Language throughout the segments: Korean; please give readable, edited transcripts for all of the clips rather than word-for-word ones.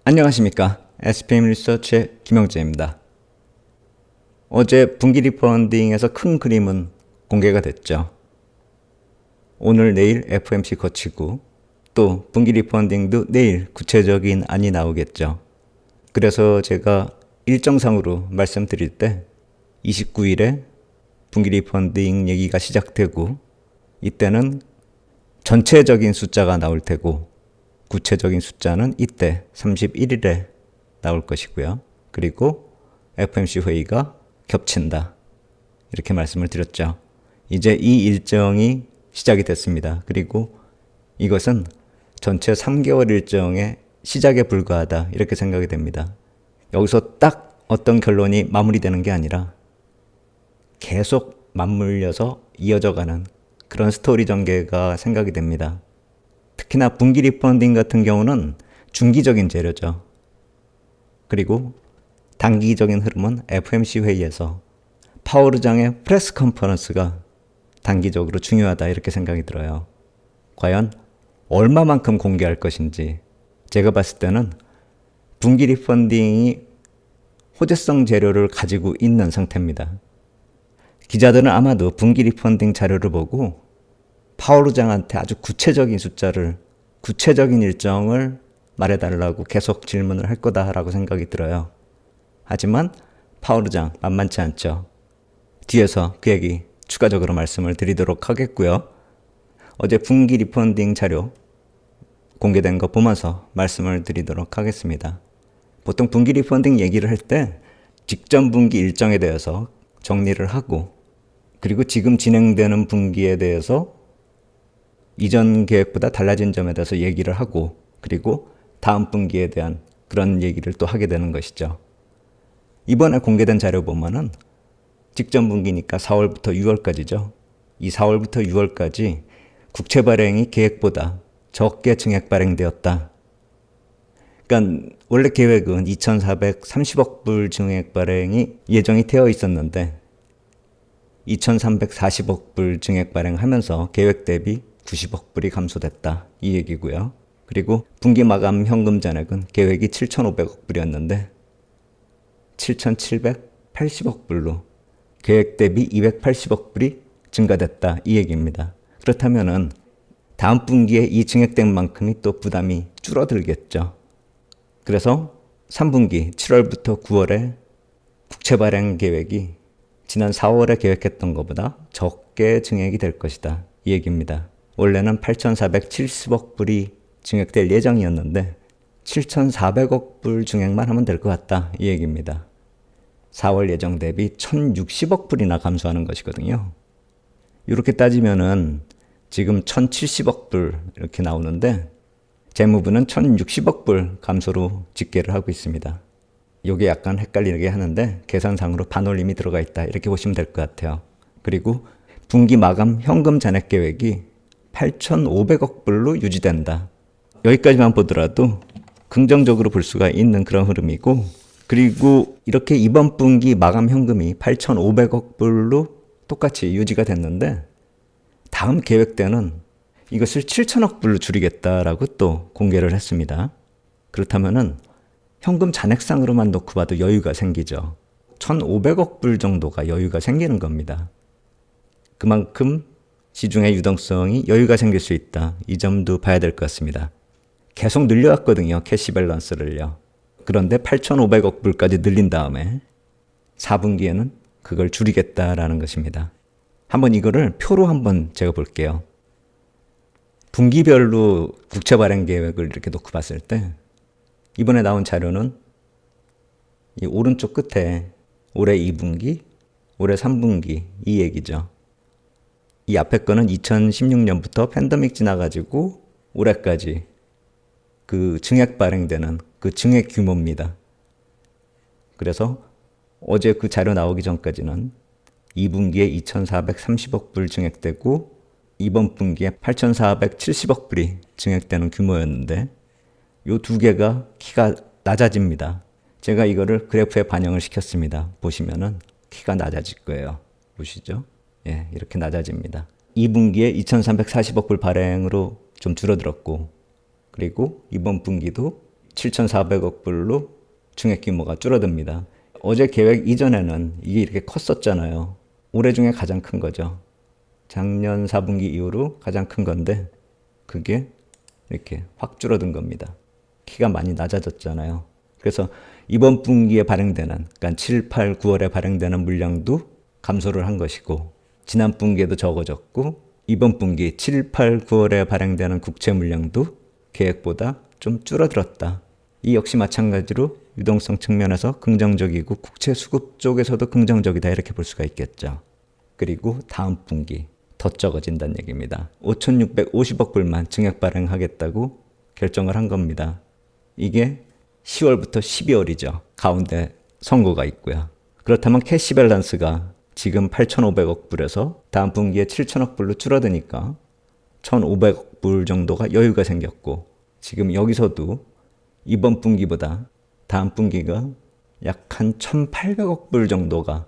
안녕하십니까. SPM 리서치의 김영재입니다. 어제 분기 리펀딩에서 큰 그림은 공개가 됐죠. 오늘 내일 FOMC 거치고 또 분기 리펀딩도 내일 구체적인 안이 나오겠죠. 그래서 제가 일정상으로 말씀드릴 때 29일에 분기 리펀딩 얘기가 시작되고 이때는 전체적인 숫자가 나올 테고 구체적인 숫자는 이때 31일에 나올 것이고요. 그리고 FOMC 회의가 겹친다. 이렇게 말씀을 드렸죠. 이제 이 일정이 시작이 됐습니다. 그리고 이것은 전체 3개월 일정의 시작에 불과하다. 이렇게 생각이 됩니다. 여기서 딱 어떤 결론이 마무리되는 게 아니라 계속 맞물려서 이어져 가는 그런 스토리 전개가 생각이 됩니다. 특히나 분기 리펀딩 같은 경우는 중기적인 재료죠. 그리고 단기적인 흐름은 FOMC 회의에서 파월 의장의 프레스 컨퍼런스가 단기적으로 중요하다 이렇게 생각이 들어요. 과연 얼마만큼 공개할 것인지 제가 봤을 때는 분기 리펀딩이 호재성 재료를 가지고 있는 상태입니다. 기자들은 아마도 분기 리펀딩 자료를 보고 파월 의장한테 아주 구체적인 숫자를, 구체적인 일정을 말해달라고 계속 질문을 할 거다라고 생각이 들어요. 하지만 파월 의장 만만치 않죠. 뒤에서 그 얘기 추가적으로 말씀을 드리도록 하겠고요. 어제 분기 리펀딩 자료 공개된 거 보면서 말씀을 드리도록 하겠습니다. 보통 분기 리펀딩 얘기를 할 때 직전 분기 일정에 대해서 정리를 하고 그리고 지금 진행되는 분기에 대해서 이전 계획보다 달라진 점에 대해서 얘기를 하고 그리고 다음 분기에 대한 그런 얘기를 또 하게 되는 것이죠. 이번에 공개된 자료 보면은 직전 분기니까 4월부터 6월까지죠. 이 4월부터 6월까지 국채 발행이 계획보다 적게 증액 발행되었다. 그러니까 원래 계획은 2,430억 불 증액 발행이 예정이 되어 있었는데 2,340억 불 증액 발행하면서 계획 대비 90억 불이 감소됐다. 이 얘기고요. 그리고 분기 마감 현금 잔액은 계획이 7,500억 불이었는데 7,780억 불로 계획 대비 280억 불이 증가됐다. 이 얘기입니다. 그렇다면은 다음 분기에 이 증액된 만큼이 또 부담이 줄어들겠죠. 그래서 3분기 7월부터 9월에 국채 발행 계획이 지난 4월에 계획했던 것보다 적게 증액이 될 것이다. 이 얘기입니다. 원래는 8,470억 불이 증액될 예정이었는데 7,400억 불 증액만 하면 될 것 같다. 이 얘기입니다. 4월 예정 대비 1,060억 불이나 감소하는 것이거든요. 이렇게 따지면은 지금 1,070억 불 이렇게 나오는데 재무부는 1,060억 불 감소로 집계를 하고 있습니다. 이게 약간 헷갈리게 하는데 계산상으로 반올림이 들어가 있다. 이렇게 보시면 될 것 같아요. 그리고 분기 마감 현금 잔액 계획이 8,500억 불로 유지된다. 여기까지만 보더라도 긍정적으로 볼 수가 있는 그런 흐름이고 그리고 이렇게 이번 분기 마감 현금이 8,500억 불로 똑같이 유지가 됐는데 다음 계획 때는 이것을 7,000억 불로 줄이겠다라고 또 공개를 했습니다. 그렇다면은 현금 잔액상으로만 놓고 봐도 여유가 생기죠. 1,500억 불 정도가 여유가 생기는 겁니다. 그만큼 시중의 유동성이 여유가 생길 수 있다. 이 점도 봐야 될 것 같습니다. 계속 늘려왔거든요. 캐시 밸런스를요. 그런데 8,500억 불까지 늘린 다음에 4분기에는 그걸 줄이겠다라는 것입니다. 한번 이거를 표로 한번 제가 볼게요. 분기별로 국채 발행 계획을 이렇게 놓고 봤을 때 이번에 나온 자료는 이 오른쪽 끝에 올해 2분기, 올해 3분기 이 얘기죠. 이 앞에 거는 2016년부터 팬데믹 지나가지고 올해까지 그 증액 발행되는 그 증액 규모입니다. 그래서 어제 그 자료 나오기 전까지는 2분기에 2,430억 불 증액되고 이번 분기에 8,470억 불이 증액되는 규모였는데 이 두 개가 키가 낮아집니다. 제가 이거를 그래프에 반영을 시켰습니다. 보시면은 키가 낮아질 거예요. 보시죠? 예, 이렇게 낮아집니다. 2분기에 2,340억 불 발행으로 좀 줄어들었고 그리고 이번 분기도 7,400억 불로 증액 규모가 줄어듭니다. 어제 계획 이전에는 이게 이렇게 컸었잖아요. 올해 중에 가장 큰 거죠. 작년 4분기 이후로 가장 큰 건데 그게 이렇게 확 줄어든 겁니다. 키가 많이 낮아졌잖아요. 그래서 이번 분기에 발행되는, 그러니까 7, 8, 9월에 발행되는 물량도 감소를 한 것이고 지난 분기에도 적어졌고 이번 분기 7, 8, 9월에 발행되는 국채 물량도 계획보다 좀 줄어들었다. 이 역시 마찬가지로 유동성 측면에서 긍정적이고 국채 수급 쪽에서도 긍정적이다 이렇게 볼 수가 있겠죠. 그리고 다음 분기 더 적어진다는 얘기입니다. 5,650억 불만 증액 발행하겠다고 결정을 한 겁니다. 이게 10월부터 12월이죠. 가운데 선거가 있고요. 그렇다면 캐시 밸런스가 지금 8,500억 불에서 다음 분기에 7,000억 불로 줄어드니까 1,500억 불 정도가 여유가 생겼고 지금 여기서도 이번 분기보다 다음 분기가 약 한 1,800억 불 정도가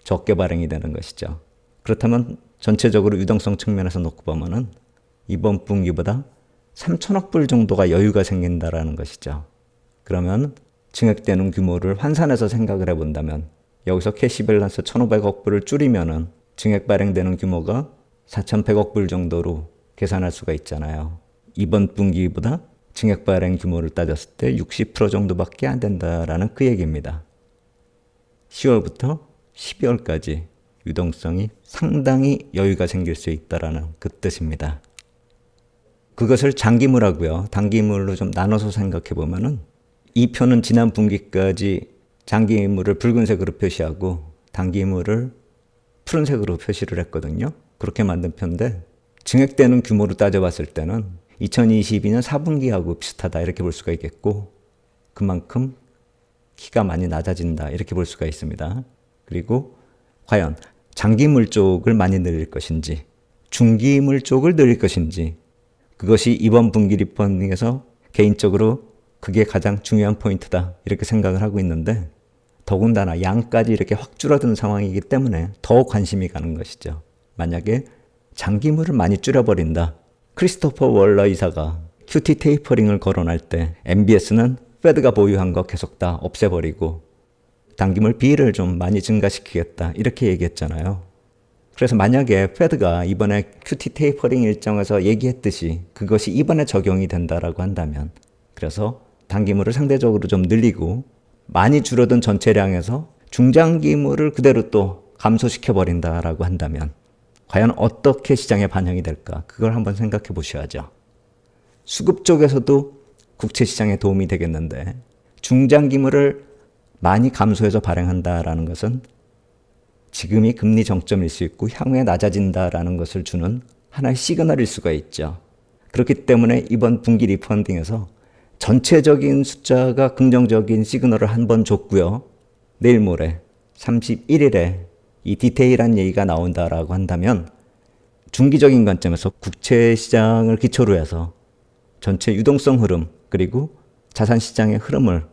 적게 발행이 되는 것이죠. 그렇다면 전체적으로 유동성 측면에서 놓고 보면은 이번 분기보다 3,000억 불 정도가 여유가 생긴다라는 것이죠. 그러면 증액되는 규모를 환산해서 생각을 해본다면 여기서 캐시 밸런스 1,500억 불을 줄이면은 증액 발행되는 규모가 4,100억 불 정도로 계산할 수가 있잖아요. 이번 분기보다 증액 발행 규모를 따졌을 때 60% 정도밖에 안 된다라는 그 얘기입니다. 10월부터 12월까지 유동성이 상당히 여유가 생길 수 있다라는 그 뜻입니다. 그것을 장기물하고요, 단기물로 좀 나눠서 생각해 보면은 이 표는 지난 분기까지 장기물을 붉은색으로 표시하고 단기물을 푸른색으로 표시를 했거든요. 그렇게 만든 표인데 증액되는 규모로 따져봤을 때는 2022년 4분기하고 비슷하다 이렇게 볼 수가 있겠고 그만큼 키가 많이 낮아진다 이렇게 볼 수가 있습니다. 그리고 과연 장기물 쪽을 많이 늘릴 것인지 중기물 쪽을 늘릴 것인지 그것이 이번 분기 리펀딩에서 개인적으로 그게 가장 중요한 포인트다 이렇게 생각을 하고 있는데 더군다나 양까지 이렇게 확 줄어든 상황이기 때문에 더 관심이 가는 것이죠. 만약에 장기물을 많이 줄여버린다. 크리스토퍼 월러 이사가 QT 테이퍼링을 거론할 때 MBS는 페드가 보유한 거 계속 다 없애버리고 단기물 비율을 좀 많이 증가시키겠다 이렇게 얘기했잖아요. 그래서 만약에 페드가 이번에 QT 테이퍼링 일정에서 얘기했듯이 그것이 이번에 적용이 된다라고 한다면 그래서 단기물을 상대적으로 좀 늘리고 많이 줄어든 전체량에서 중장기물을 그대로 또 감소시켜버린다라고 한다면 과연 어떻게 시장에 반영이 될까? 그걸 한번 생각해 보셔야죠. 수급 쪽에서도 국채 시장에 도움이 되겠는데 중장기물을 많이 감소해서 발행한다라는 것은 지금이 금리 정점일 수 있고 향후에 낮아진다라는 것을 주는 하나의 시그널일 수가 있죠. 그렇기 때문에 이번 분기 리펀딩에서 전체적인 숫자가 긍정적인 시그널을 한 번 줬고요. 내일 모레 31일에 이 디테일한 얘기가 나온다라고 한다면 중기적인 관점에서 국채 시장을 기초로 해서 전체 유동성 흐름 그리고 자산 시장의 흐름을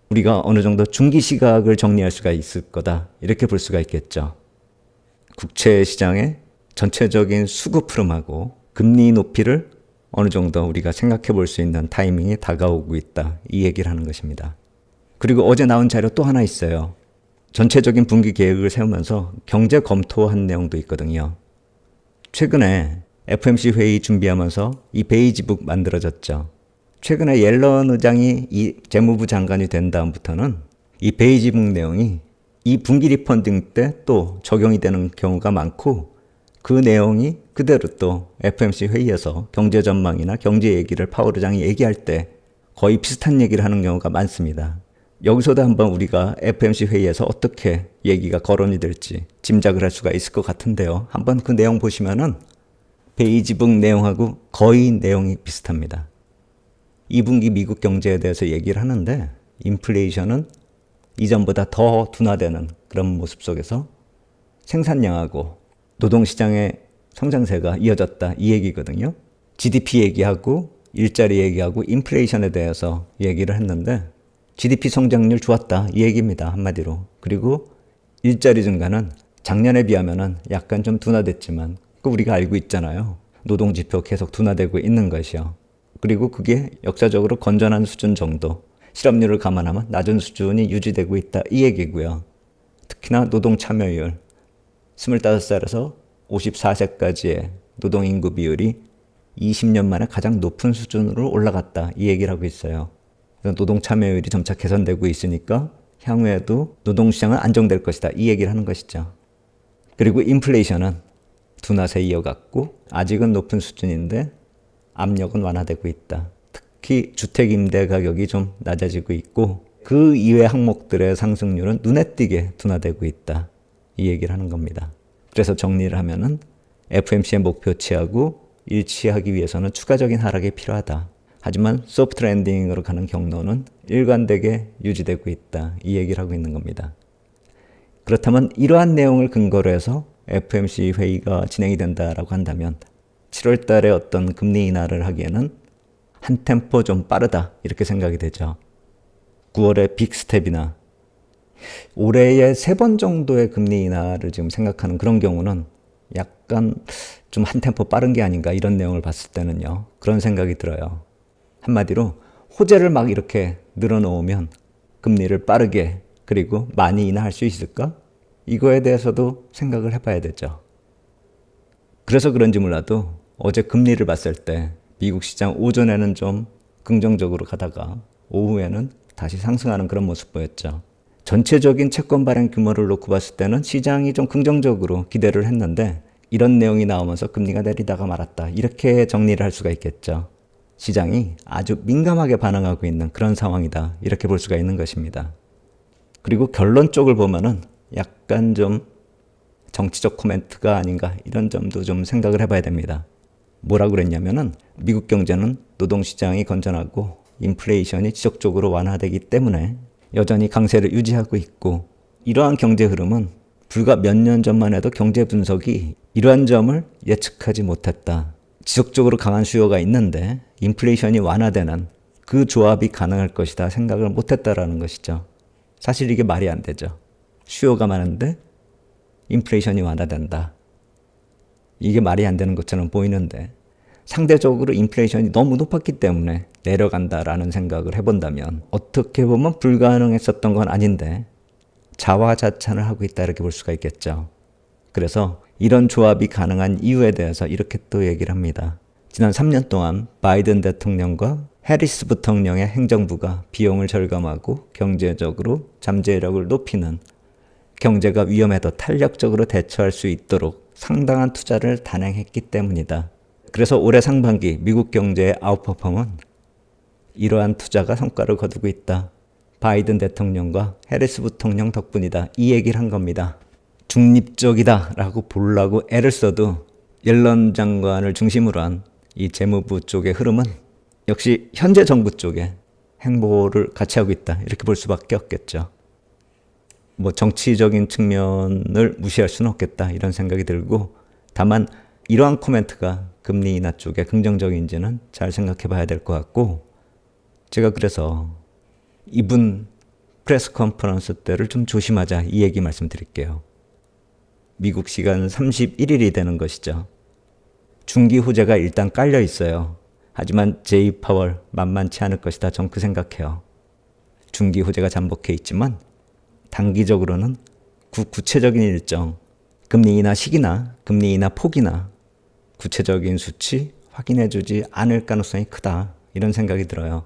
우리가 어느 정도 중기 시각을 정리할 수가 있을 거다 이렇게 볼 수가 있겠죠. 국채 시장의 전체적인 수급 흐름하고 금리 높이를 어느 정도 우리가 생각해 볼 수 있는 타이밍이 다가오고 있다 이 얘기를 하는 것입니다. 그리고 어제 나온 자료 또 하나 있어요. 전체적인 분기 계획을 세우면서 경제 검토한 내용도 있거든요. 최근에 FOMC 회의 준비하면서 이 베이지북 만들어졌죠. 최근에 옐런 의장이 이 재무부 장관이 된 다음부터는 이 베이지북 내용이 이 분기 리펀딩 때 또 적용이 되는 경우가 많고 그 내용이 그대로 또 FOMC 회의에서 경제 전망이나 경제 얘기를 파월 의장이 얘기할 때 거의 비슷한 얘기를 하는 경우가 많습니다. 여기서도 한번 우리가 FOMC 회의에서 어떻게 얘기가 거론이 될지 짐작을 할 수가 있을 것 같은데요. 한번 그 내용 보시면은 베이지북 내용하고 거의 내용이 비슷합니다. 2분기 미국 경제에 대해서 얘기를 하는데 인플레이션은 이전보다 더 둔화되는 그런 모습 속에서 생산량하고 노동시장의 성장세가 이어졌다 이 얘기거든요. GDP 얘기하고 일자리 얘기하고 인플레이션에 대해서 얘기를 했는데 GDP 성장률 좋았다 이 얘기입니다. 한마디로. 그리고 일자리 증가는 작년에 비하면 약간 좀 둔화됐지만 그 우리가 알고 있잖아요. 노동지표 계속 둔화되고 있는 것이요. 그리고 그게 역사적으로 건전한 수준 정도. 실업률을 감안하면 낮은 수준이 유지되고 있다 이 얘기고요. 특히나 노동 참여율 25살에서 54세까지의 노동인구 비율이 20년 만에 가장 높은 수준으로 올라갔다 이 얘기를 하고 있어요. 노동 참여율이 점차 개선되고 있으니까 향후에도 노동시장은 안정될 것이다 이 얘기를 하는 것이죠. 그리고 인플레이션은 둔화세 이어갔고 아직은 높은 수준인데 압력은 완화되고 있다. 특히 주택 임대 가격이 좀 낮아지고 있고 그 이외 항목들의 상승률은 눈에 띄게 둔화되고 있다. 이 얘기를 하는 겁니다. 그래서 정리를 하면은 FOMC의 목표치하고 일치하기 위해서는 추가적인 하락이 필요하다. 하지만 소프트 랜딩으로 가는 경로는 일관되게 유지되고 있다. 이 얘기를 하고 있는 겁니다. 그렇다면 이러한 내용을 근거로 해서 FOMC 회의가 진행이 된다라고 한다면 7월 달에 어떤 금리 인하를 하기에는 한 템포 좀 빠르다 이렇게 생각이 되죠. 9월에 빅스텝이나 올해에 3번 정도의 금리 인하를 지금 생각하는 그런 경우는 약간 좀 한 템포 빠른 게 아닌가 이런 내용을 봤을 때는요. 그런 생각이 들어요. 한마디로 호재를 막 이렇게 늘어놓으면 금리를 빠르게 그리고 많이 인하할 수 있을까? 이거에 대해서도 생각을 해봐야 되죠. 그래서 그런지 몰라도 어제 금리를 봤을 때 미국 시장 오전에는 좀 긍정적으로 가다가 오후에는 다시 상승하는 그런 모습 보였죠. 전체적인 채권 발행 규모를 놓고 봤을 때는 시장이 좀 긍정적으로 기대를 했는데 이런 내용이 나오면서 금리가 내리다가 말았다. 이렇게 정리를 할 수가 있겠죠. 시장이 아주 민감하게 반응하고 있는 그런 상황이다. 이렇게 볼 수가 있는 것입니다. 그리고 결론 쪽을 보면은 약간 좀 정치적 코멘트가 아닌가 이런 점도 좀 생각을 해봐야 됩니다. 뭐라고 그랬냐면은 미국 경제는 노동시장이 건전하고 인플레이션이 지속적으로 완화되기 때문에 여전히 강세를 유지하고 있고 이러한 경제 흐름은 불과 몇 년 전만 해도 경제 분석이 이러한 점을 예측하지 못했다. 지속적으로 강한 수요가 있는데 인플레이션이 완화되는 그 조합이 가능할 것이다 생각을 못했다라는 것이죠. 사실 이게 말이 안 되죠. 수요가 많은데 인플레이션이 완화된다. 이게 말이 안 되는 것처럼 보이는데 상대적으로 인플레이션이 너무 높았기 때문에 내려간다라는 생각을 해본다면 어떻게 보면 불가능했었던 건 아닌데 자화자찬을 하고 있다 이렇게 볼 수가 있겠죠. 그래서 이런 조합이 가능한 이유에 대해서 이렇게 또 얘기를 합니다. 지난 3년 동안 바이든 대통령과 해리스 부통령의 행정부가 비용을 절감하고 경제적으로 잠재력을 높이는 경제가 위험해도 탄력적으로 대처할 수 있도록 상당한 투자를 단행했기 때문이다. 그래서 올해 상반기 미국 경제의 아웃퍼폼은 이러한 투자가 성과를 거두고 있다. 바이든 대통령과 해리스 부통령 덕분이다. 이 얘기를 한 겁니다. 중립적이다 라고 보려고 애를 써도 옐런 장관을 중심으로 한 이 재무부 쪽의 흐름은 역시 현재 정부 쪽에 행보를 같이 하고 있다. 이렇게 볼 수밖에 없겠죠. 뭐 정치적인 측면을 무시할 수는 없겠다. 이런 생각이 들고 다만 이러한 코멘트가 금리 인하 쪽에 긍정적인지는 잘 생각해 봐야 될 것 같고 제가 그래서 이분 프레스 컨퍼런스 때를 좀 조심하자 이 얘기 말씀드릴게요. 미국 시간 31일이 되는 것이죠. 중기 후제가 일단 깔려 있어요. 하지만 제이 파월 만만치 않을 것이다. 전 그 생각해요. 중기 후제가 잠복해 있지만 단기적으로는 구체적인 일정, 금리 인하 시기나 금리 인하 폭이나 구체적인 수치 확인해주지 않을 가능성이 크다. 이런 생각이 들어요.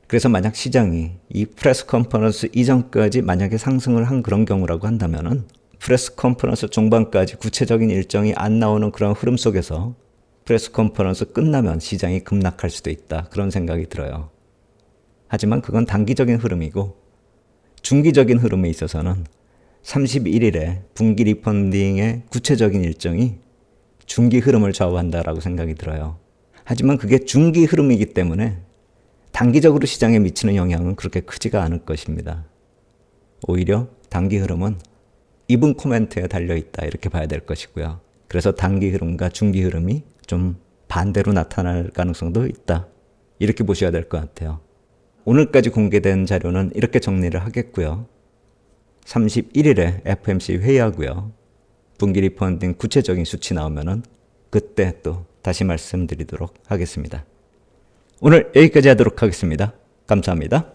그래서 만약 시장이 이 프레스 컨퍼런스 이전까지 만약에 상승을 한 그런 경우라고 한다면은 프레스 컨퍼런스 종반까지 구체적인 일정이 안 나오는 그런 흐름 속에서 프레스 컨퍼런스 끝나면 시장이 급락할 수도 있다. 그런 생각이 들어요. 하지만 그건 단기적인 흐름이고 중기적인 흐름에 있어서는 31일에 분기 리펀딩의 구체적인 일정이 중기 흐름을 좌우한다라고 생각이 들어요. 하지만 그게 중기 흐름이기 때문에 단기적으로 시장에 미치는 영향은 그렇게 크지가 않을 것입니다. 오히려 단기 흐름은 이분 코멘트에 달려있다 이렇게 봐야 될 것이고요. 그래서 단기 흐름과 중기 흐름이 좀 반대로 나타날 가능성도 있다. 이렇게 보셔야 될 것 같아요. 오늘까지 공개된 자료는 이렇게 정리를 하겠고요. 31일에 FOMC 회의하고요. 분기 리펀딩 구체적인 수치 나오면은 그때 또 다시 말씀드리도록 하겠습니다. 오늘 여기까지 하도록 하겠습니다. 감사합니다.